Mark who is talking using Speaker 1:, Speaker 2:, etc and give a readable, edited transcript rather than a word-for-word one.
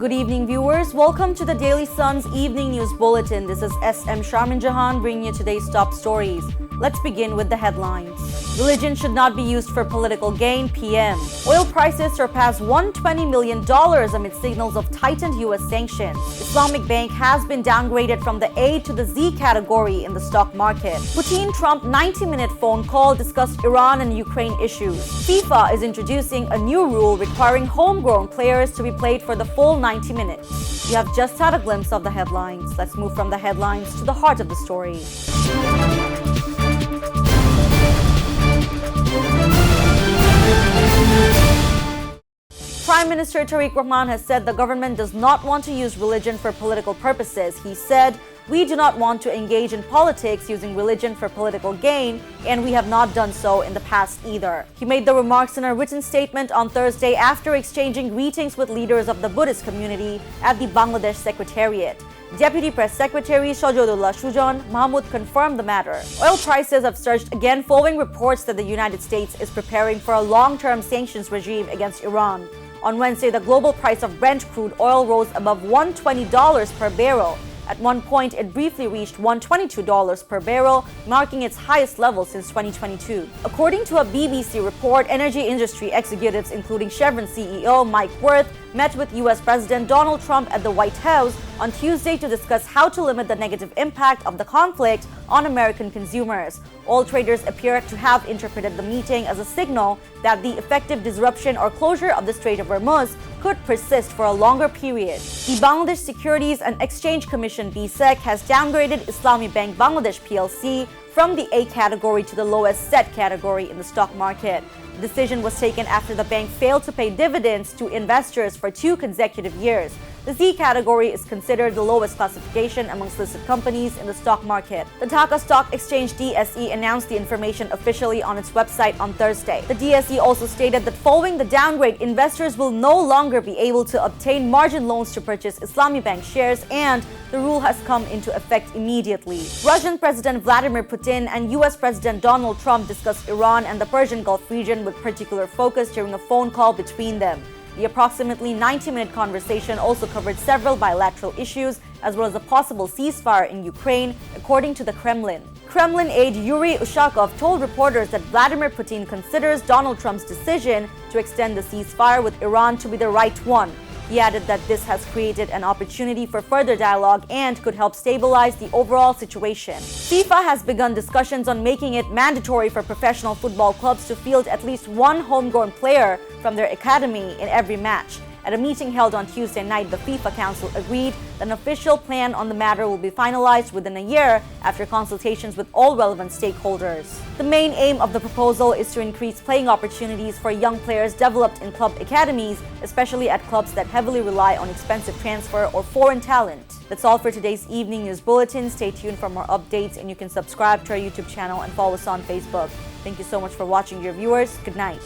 Speaker 1: Good evening, viewers. Welcome to the Daily Sun's Evening News Bulletin. This is SM Sharmin Jahan bringing you today's top stories. Let's begin with the headlines. Religion should not be used for political gain, PM. Oil prices surpass $120 million amid signals of tightened U.S. sanctions. Islamic Bank has been downgraded from the A to the Z category in the stock market. Putin-Trump 90-minute phone call discussed Iran and Ukraine issues. FIFA is introducing a new rule requiring homegrown players to be played for the full 90 minutes. You have just had a glimpse of the headlines. Let's move from the headlines to the heart of the story. Prime Minister Tariq Rahman has said the government does not want to use religion for political purposes. He said, "We do not want to engage in politics using religion for political gain, and we have not done so in the past either." He made the remarks in a written statement on Thursday after exchanging greetings with leaders of the Buddhist community at the Bangladesh Secretariat. Deputy Press Secretary 𝗞𝗲𝘆𝘄cie𝗿𝗱𝘀 Mahmood confirmed the matter. Oil prices have surged again following reports that the United States is preparing for a long-term sanctions regime against Iran. On Wednesday, the global price of Brent crude oil rose above $120 per barrel. At one point, it briefly reached $122 per barrel, marking its highest level since 2022. According to a BBC report, energy industry executives, including Chevron CEO Mike Wirth, met with U.S. President Donald Trump at the White House on Tuesday to discuss how to limit the negative impact of the conflict on American consumers. Oil traders appear to have interpreted the meeting as a signal that the effective disruption or closure of the Strait of Hormuz could persist for a longer period. The Bangladesh Securities and Exchange Commission (BSEC) has downgraded Islamic Bank Bangladesh PLC from the A category to the lowest set category in the stock market. The decision was taken after the bank failed to pay dividends to investors for 2 consecutive years. The Z category is considered the lowest classification amongst listed companies in the stock market. The Dhaka Stock Exchange DSE announced the information officially on its website on Thursday. The DSE also stated that following the downgrade, investors will no longer be able to obtain margin loans to purchase Islamic Bank shares, and the rule has come into effect immediately. Russian President Vladimir Putin and U.S. President Donald Trump discussed Iran and the Persian Gulf region with particular focus during a phone call between them. The approximately 90-minute conversation also covered several bilateral issues, as well as a possible ceasefire in Ukraine, according to the Kremlin. Kremlin aide Yuri Ushakov told reporters that Vladimir Putin considers Donald Trump's decision to extend the ceasefire with Iran to be the right one. He added that this has created an opportunity for further dialogue and could help stabilize the overall situation. FIFA has begun discussions on making it mandatory for professional football clubs to field at least one homegrown player from their academy in every match. At a meeting held on Tuesday night, the FIFA Council agreed that an official plan on the matter will be finalized within a year after consultations with all relevant stakeholders. The main aim of the proposal is to increase playing opportunities for young players developed in club academies, especially at clubs that heavily rely on expensive transfer or foreign talent. That's all for today's Evening News Bulletin. Stay tuned for more updates, and you can subscribe to our YouTube channel and follow us on Facebook. Thank you so much for watching, dear viewers. Good night.